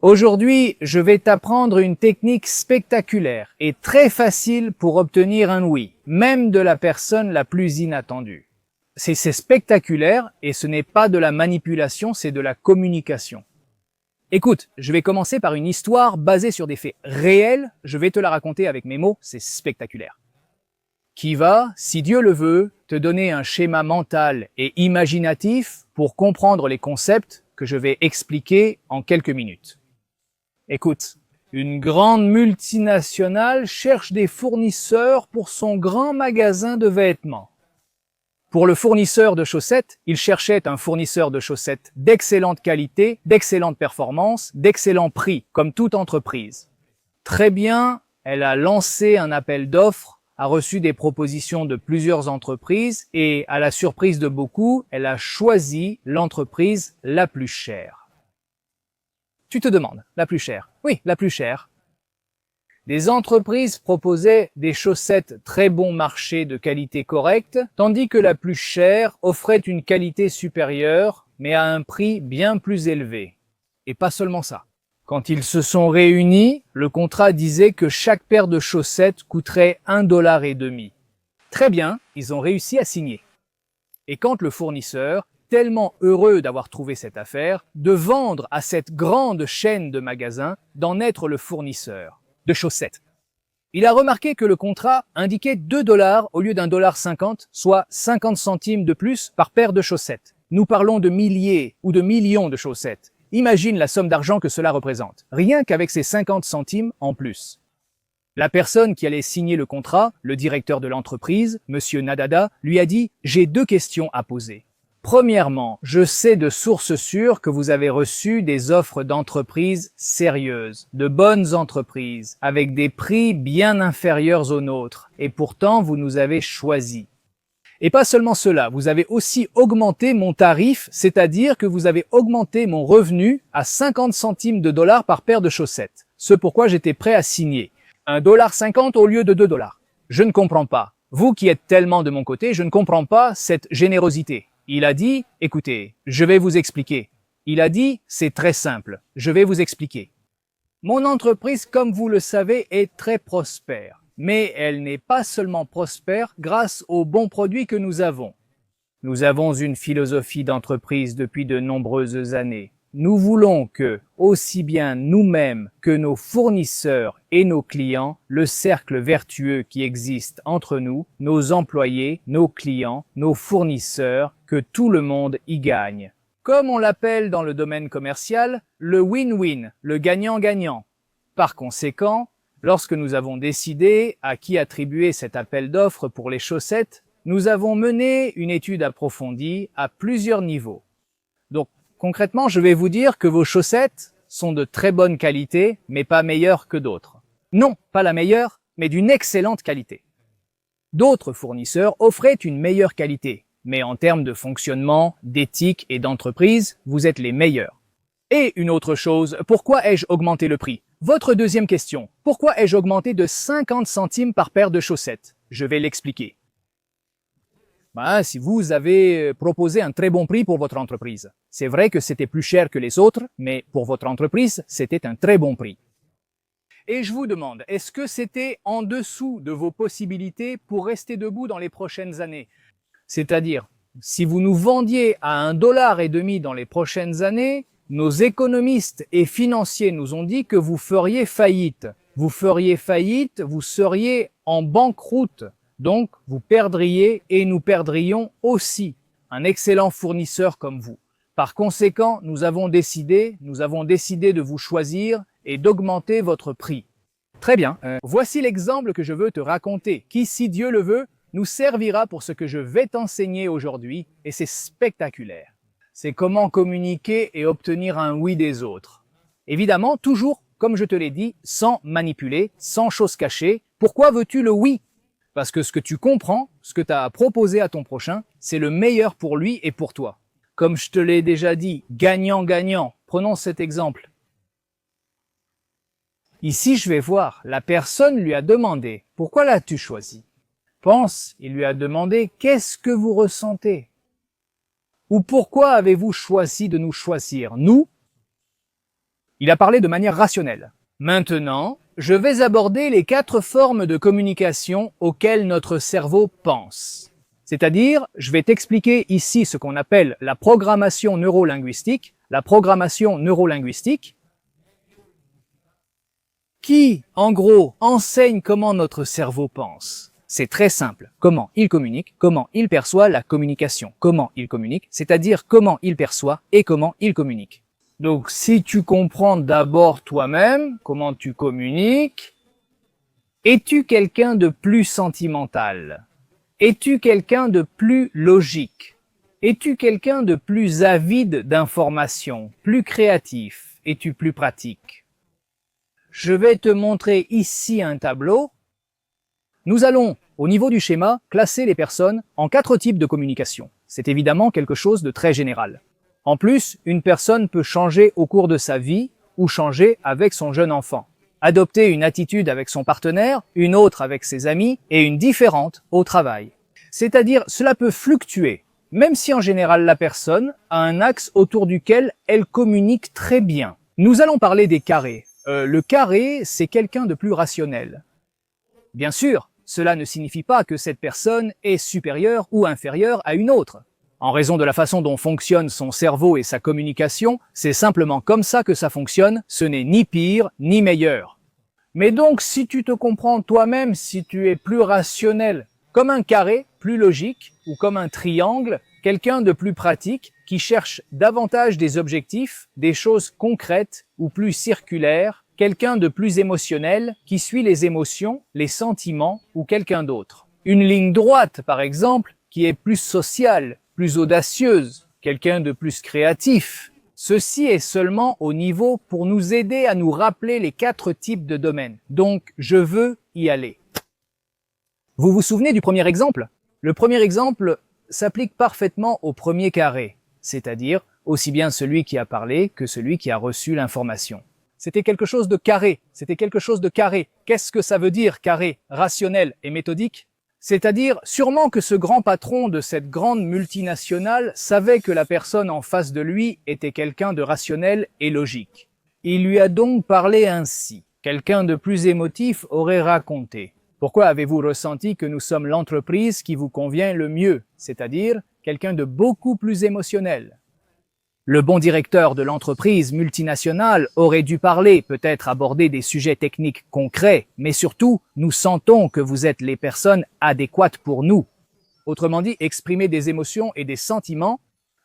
Aujourd'hui, je vais t'apprendre une technique spectaculaire et très facile pour obtenir un oui, même de la personne la plus inattendue. C'est spectaculaire et ce n'est pas de la manipulation, c'est de la communication. Écoute, je vais commencer par une histoire basée sur des faits réels, je vais te la raconter avec mes mots, c'est spectaculaire. Qui va, si Dieu le veut, te donner un schéma mental et imaginatif pour comprendre les concepts que je vais expliquer en quelques minutes. Écoute, une grande multinationale cherche des fournisseurs pour son grand magasin de vêtements. Pour le fournisseur de chaussettes, il cherchait un fournisseur de chaussettes d'excellente qualité, d'excellente performance, d'excellent prix, comme toute entreprise. Très bien, elle a lancé un appel d'offres, a reçu des propositions de plusieurs entreprises et, à la surprise de beaucoup, elle a choisi l'entreprise la plus chère. Tu te demandes, la plus chère? Oui, la plus chère. Des entreprises proposaient des chaussettes très bon marché de qualité correcte, tandis que la plus chère offrait une qualité supérieure, mais à un prix bien plus élevé. Et pas seulement ça. Quand ils se sont réunis, le contrat disait que chaque paire de chaussettes coûterait $1,50. Très bien, ils ont réussi à signer. Et quand le fournisseur, tellement heureux d'avoir trouvé cette affaire, de vendre à cette grande chaîne de magasins, d'en être le fournisseur de chaussettes. Il a remarqué que le contrat indiquait $2 au lieu d'1,50$, soit 50 centimes de plus par paire de chaussettes. Nous parlons de milliers ou de millions de chaussettes. Imagine la somme d'argent que cela représente, rien qu'avec ces 50 centimes en plus. La personne qui allait signer le contrat, le directeur de l'entreprise, Monsieur Nadada, lui a dit « J'ai 2 questions à poser. Premièrement, je sais de sources sûres que vous avez reçu des offres d'entreprises sérieuses, de bonnes entreprises, avec des prix bien inférieurs aux nôtres, et pourtant vous nous avez choisis. Et pas seulement cela, vous avez aussi augmenté mon tarif, c'est-à-dire que vous avez augmenté mon revenu à 50 centimes de dollars par paire de chaussettes, ce pourquoi j'étais prêt à signer. $1,50 au lieu de $2. Je ne comprends pas. Vous qui êtes tellement de mon côté, je ne comprends pas cette générosité. Il a dit, écoutez, je vais vous expliquer. Il a dit, c'est très simple, je vais vous expliquer. Mon entreprise, comme vous le savez, est très prospère. Mais elle n'est pas seulement prospère grâce aux bons produits que nous avons. Nous avons une philosophie d'entreprise depuis de nombreuses années. Nous voulons que, aussi bien nous-mêmes que nos fournisseurs et nos clients, le cercle vertueux qui existe entre nous, nos employés, nos clients, nos fournisseurs, que tout le monde y gagne. Comme on l'appelle dans le domaine commercial, le win-win, le gagnant-gagnant. Par conséquent, lorsque nous avons décidé à qui attribuer cet appel d'offres pour les chaussettes, nous avons mené une étude approfondie à plusieurs niveaux. Donc, concrètement, je vais vous dire que vos chaussettes sont de très bonne qualité, mais pas meilleures que d'autres. Non, pas la meilleure, mais d'une excellente qualité. D'autres fournisseurs offraient une meilleure qualité, mais en termes de fonctionnement, d'éthique et d'entreprise, vous êtes les meilleurs. Et une autre chose, pourquoi ai-je augmenté le prix? Votre deuxième question, pourquoi ai-je augmenté de 50 centimes par paire de chaussettes? Je vais l'expliquer. Si vous avez proposé un très bon prix pour votre entreprise. C'est vrai que c'était plus cher que les autres, mais pour votre entreprise, c'était un très bon prix. Et je vous demande, est-ce que c'était en dessous de vos possibilités pour rester debout dans les prochaines années? C'est-à-dire, si vous nous vendiez à $1,50 dans les prochaines années, nos économistes et financiers nous ont dit que vous feriez faillite. Vous feriez faillite, vous seriez en banqueroute. Donc, vous perdriez et nous perdrions aussi un excellent fournisseur comme vous. Par conséquent, nous avons décidé de vous choisir et d'augmenter votre prix. Très bien. Voici l'exemple que je veux te raconter, qui, si Dieu le veut, nous servira pour ce que je vais t'enseigner aujourd'hui, et c'est spectaculaire. C'est comment communiquer et obtenir un oui des autres. Évidemment, toujours, comme je te l'ai dit, sans manipuler, sans choses cachées. Pourquoi veux-tu le oui? Parce que ce que tu comprends, ce que tu as à proposer à ton prochain, c'est le meilleur pour lui et pour toi. Comme je te l'ai déjà dit, gagnant-gagnant. Prenons cet exemple. Ici, je vais voir, la personne lui a demandé « Pourquoi l'as-tu choisi ?» Pense, il lui a demandé « Qu'est-ce que vous ressentez ?» Ou « Pourquoi avez-vous choisi de nous choisir, nous ?» Il a parlé de manière rationnelle. Maintenant, je vais aborder les 4 formes de communication auxquelles notre cerveau pense. C'est-à-dire, je vais t'expliquer ici ce qu'on appelle la programmation neurolinguistique. La programmation neurolinguistique qui, en gros, enseigne comment notre cerveau pense. C'est très simple. Comment il communique, comment il perçoit la communication. Comment il communique, c'est-à-dire comment il perçoit et comment il communique. Donc, si tu comprends d'abord toi-même comment tu communiques, es-tu quelqu'un de plus sentimental? Es-tu quelqu'un de plus logique? Es-tu quelqu'un de plus avide d'informations, plus créatif? Es-tu plus pratique? Je vais te montrer ici un tableau. Nous allons, au niveau du schéma, classer les personnes en 4 types de communication. C'est évidemment quelque chose de très général. En plus, une personne peut changer au cours de sa vie ou changer avec son jeune enfant. Adopter une attitude avec son partenaire, une autre avec ses amis et une différente au travail. C'est-à-dire, cela peut fluctuer, même si en général la personne a un axe autour duquel elle communique très bien. Nous allons parler des carrés. Le carré, c'est quelqu'un de plus rationnel. Bien sûr, cela ne signifie pas que cette personne est supérieure ou inférieure à une autre. En raison de la façon dont fonctionne son cerveau et sa communication, c'est simplement comme ça que ça fonctionne, ce n'est ni pire ni meilleur. Mais donc, si tu te comprends toi-même, si tu es plus rationnel, comme un carré, plus logique, ou comme un triangle, quelqu'un de plus pratique, qui cherche davantage des objectifs, des choses concrètes ou plus circulaires, quelqu'un de plus émotionnel, qui suit les émotions, les sentiments ou quelqu'un d'autre. Une ligne droite, par exemple, qui est plus sociale, plus audacieuse, quelqu'un de plus créatif. Ceci est seulement au niveau pour nous aider à nous rappeler les 4 types de domaines. Donc, je veux y aller. Vous vous souvenez du premier exemple? Le premier exemple s'applique parfaitement au premier carré, c'est-à-dire aussi bien celui qui a parlé que celui qui a reçu l'information. C'était quelque chose de carré, c'était quelque chose de carré. Qu'est-ce que ça veut dire carré, rationnel et méthodique? C'est-à-dire, sûrement que ce grand patron de cette grande multinationale savait que la personne en face de lui était quelqu'un de rationnel et logique. Il lui a donc parlé ainsi. Quelqu'un de plus émotif aurait raconté. Pourquoi avez-vous ressenti que nous sommes l'entreprise qui vous convient le mieux, c'est-à-dire quelqu'un de beaucoup plus émotionnel? Le bon directeur de l'entreprise multinationale aurait dû parler, peut-être aborder des sujets techniques concrets, mais surtout, nous sentons que vous êtes les personnes adéquates pour nous. Autrement dit, exprimer des émotions et des sentiments.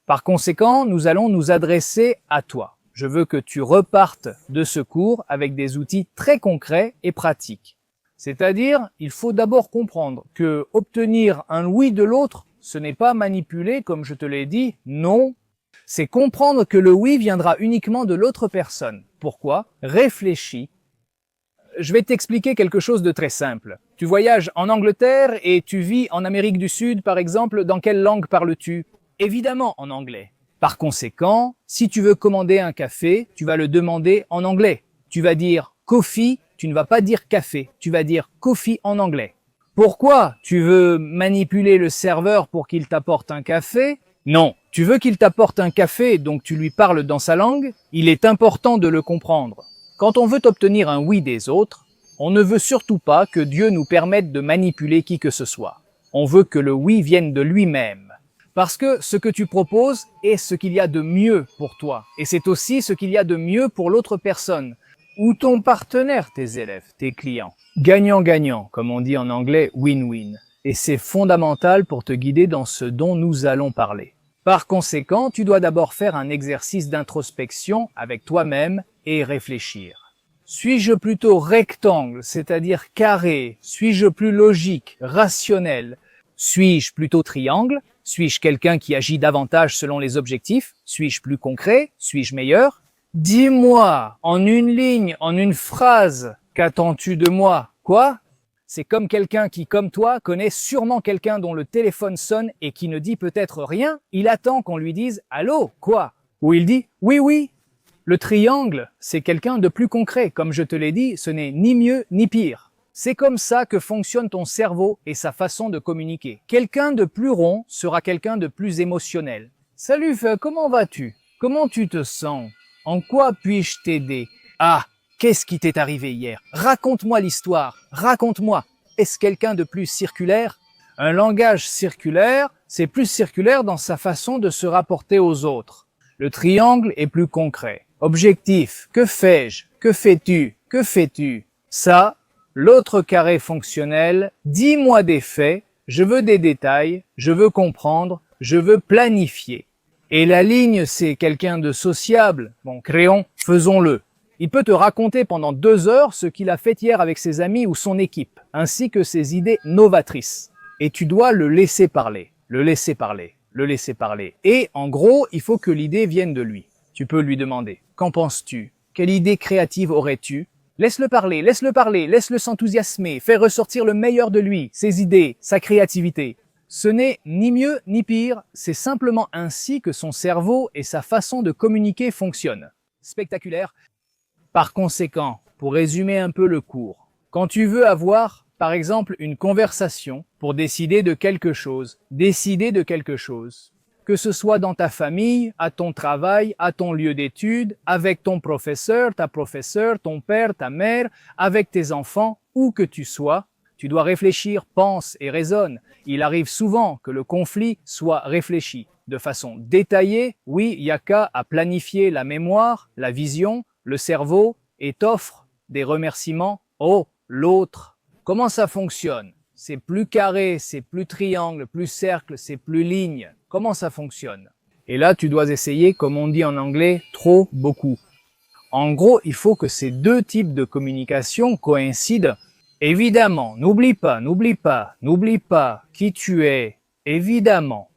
Par conséquent, nous allons nous adresser à toi. Je veux que tu repartes de ce cours avec des outils très concrets et pratiques. C'est-à-dire, il faut d'abord comprendre que obtenir un oui de l'autre, ce n'est pas manipuler, comme je te l'ai dit, non. C'est comprendre que le oui viendra uniquement de l'autre personne. Pourquoi? Réfléchis. Je vais t'expliquer quelque chose de très simple. Tu voyages en Angleterre et tu vis en Amérique du Sud, par exemple, dans quelle langue parles-tu? Évidemment en anglais. Par conséquent, si tu veux commander un café, tu vas le demander en anglais. Tu vas dire coffee, tu ne vas pas dire café, tu vas dire coffee en anglais. Pourquoi tu veux manipuler le serveur pour qu'il t'apporte un café? Non, tu veux qu'il t'apporte un café, donc tu lui parles dans sa langue. Il est important de le comprendre. Quand on veut obtenir un oui des autres, on ne veut surtout pas que Dieu nous permette de manipuler qui que ce soit. On veut que le oui vienne de lui-même. Parce que ce que tu proposes est ce qu'il y a de mieux pour toi. Et c'est aussi ce qu'il y a de mieux pour l'autre personne. Ou ton partenaire, tes élèves, tes clients. Gagnant-gagnant, comme on dit en anglais, win-win. Et c'est fondamental pour te guider dans ce dont nous allons parler. Par conséquent, tu dois d'abord faire un exercice d'introspection avec toi-même et réfléchir. Suis-je plutôt rectangle, c'est-à-dire carré? Suis-je plus logique, rationnel? Suis-je plutôt triangle? Suis-je quelqu'un qui agit davantage selon les objectifs? Suis-je plus concret? Suis-je meilleur? Dis-moi, en une ligne, en une phrase, qu'attends-tu de moi? Quoi? C'est comme quelqu'un qui, comme toi, connaît sûrement quelqu'un dont le téléphone sonne et qui ne dit peut-être rien. Il attend qu'on lui dise « Allô, quoi ?» Ou il dit « Oui, oui ». Le triangle, c'est quelqu'un de plus concret. Comme je te l'ai dit, ce n'est ni mieux ni pire. C'est comme ça que fonctionne ton cerveau et sa façon de communiquer. Quelqu'un de plus rond sera quelqu'un de plus émotionnel. « Salut, comment vas-tu? Comment tu te sens ?» En quoi puis-je t'aider? Ah, qu'est-ce qui t'est arrivé hier? Raconte-moi l'histoire, raconte-moi. Est-ce quelqu'un de plus circulaire? Un langage circulaire, c'est plus circulaire dans sa façon de se rapporter aux autres. Le triangle est plus concret. Objectif, que fais-je? Que fais-tu? Que fais-tu? Ça, l'autre carré fonctionnel, dis-moi des faits, je veux des détails, je veux comprendre, je veux planifier. Et la ligne, c'est quelqu'un de sociable. Bon, créons, faisons-le. Il peut te raconter pendant 2 heures ce qu'il a fait hier avec ses amis ou son équipe, ainsi que ses idées novatrices. Et tu dois le laisser parler, le laisser parler, le laisser parler. Et en gros, il faut que l'idée vienne de lui. Tu peux lui demander, qu'en penses-tu? Quelle idée créative aurais-tu? Laisse-le parler, laisse-le s'enthousiasmer, fais ressortir le meilleur de lui, ses idées, sa créativité. Ce n'est ni mieux ni pire, c'est simplement ainsi que son cerveau et sa façon de communiquer fonctionnent. Spectaculaire. Par conséquent, pour résumer un peu le cours, quand tu veux avoir, par exemple, une conversation pour décider de quelque chose, que ce soit dans ta famille, à ton travail, à ton lieu d'études, avec ton professeur, ta professeure, ton père, ta mère, avec tes enfants, où que tu sois, tu dois réfléchir, pense et raisonne. Il arrive souvent que le conflit soit réfléchi de façon détaillée. Oui, il y a qu'à planifier la mémoire, la vision, le cerveau et t'offre des remerciements. Oh, l'autre. Comment ça fonctionne? C'est plus carré, c'est plus triangle, plus cercle, c'est plus ligne. Comment ça fonctionne? Et là, tu dois essayer, comme on dit en anglais, trop, beaucoup. En gros, il faut que ces deux types de communication coïncident. Évidemment, n'oublie pas qui tu es, évidemment.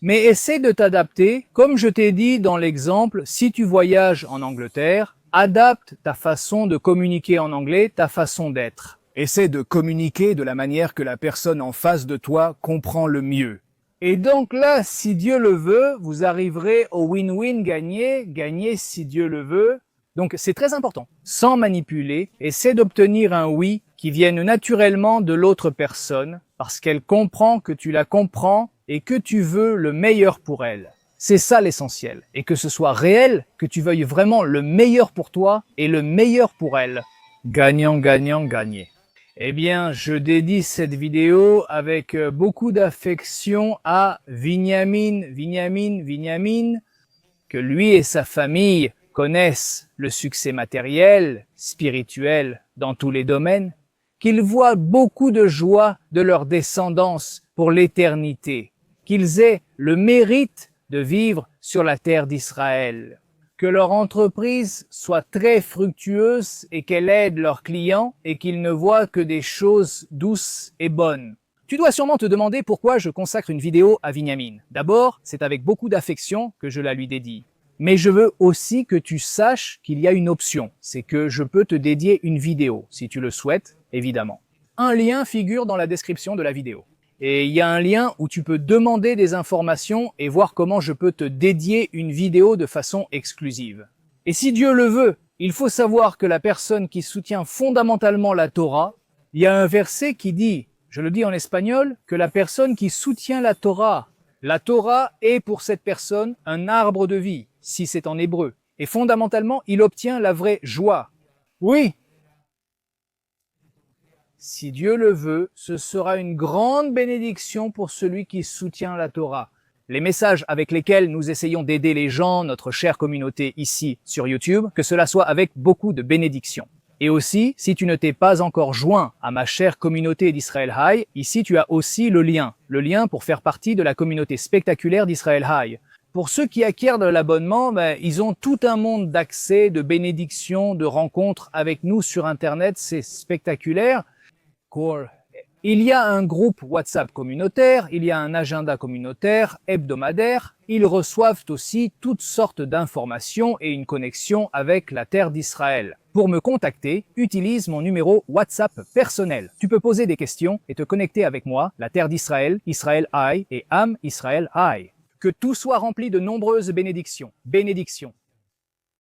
Mais essaie de t'adapter, comme je t'ai dit dans l'exemple, si tu voyages en Angleterre, adapte ta façon de communiquer en anglais, ta façon d'être. Essaie de communiquer de la manière que la personne en face de toi comprend le mieux. Et donc là, si Dieu le veut, vous arriverez au win-win, gagner si Dieu le veut. Donc c'est très important. Sans manipuler, essaie d'obtenir un oui qui vienne naturellement de l'autre personne, parce qu'elle comprend que tu la comprends et que tu veux le meilleur pour elle. C'est ça l'essentiel. Et que ce soit réel, que tu veuilles vraiment le meilleur pour toi et le meilleur pour elle. Gagnant, gagnant, gagné. Eh bien, je dédie cette vidéo avec beaucoup d'affection à Vinyamin, que lui et sa famille connaissent le succès matériel, spirituel, dans tous les domaines, qu'ils voient beaucoup de joie de leur descendance pour l'éternité, qu'ils aient le mérite de vivre sur la terre d'Israël, que leur entreprise soit très fructueuse et qu'elle aide leurs clients et qu'ils ne voient que des choses douces et bonnes. Tu dois sûrement te demander pourquoi je consacre une vidéo à Vinyamin. D'abord, c'est avec beaucoup d'affection que je la lui dédie. Mais je veux aussi que tu saches qu'il y a une option, c'est que je peux te dédier une vidéo, si tu le souhaites, évidemment. Un lien figure dans la description de la vidéo. Et il y a un lien où tu peux demander des informations et voir comment je peux te dédier une vidéo de façon exclusive. Et si Dieu le veut, il faut savoir que la personne qui soutient fondamentalement la Torah, il y a un verset qui dit, je le dis en espagnol, que la personne qui soutient la Torah est pour cette personne un arbre de vie, si c'est en hébreu. Et fondamentalement, il obtient la vraie joie. Oui. Si Dieu le veut, ce sera une grande bénédiction pour celui qui soutient la Torah. Les messages avec lesquels nous essayons d'aider les gens, notre chère communauté ici sur YouTube, que cela soit avec beaucoup de bénédictions. Et aussi, si tu ne t'es pas encore joint à ma chère communauté d'Israël High, ici tu as aussi le lien pour faire partie de la communauté spectaculaire d'Israël High. Pour ceux qui acquièrent de l'abonnement, ils ont tout un monde d'accès, de bénédictions, de rencontres avec nous sur Internet, c'est spectaculaire. Il y a un groupe WhatsApp communautaire, il y a un agenda communautaire hebdomadaire, ils reçoivent aussi toutes sortes d'informations et une connexion avec la terre d'Israël. Pour me contacter, utilise mon numéro WhatsApp personnel. Tu peux poser des questions et te connecter avec moi, la terre d'Israël, Israël High et Am Israël High. Que tout soit rempli de nombreuses bénédictions. Bénédictions.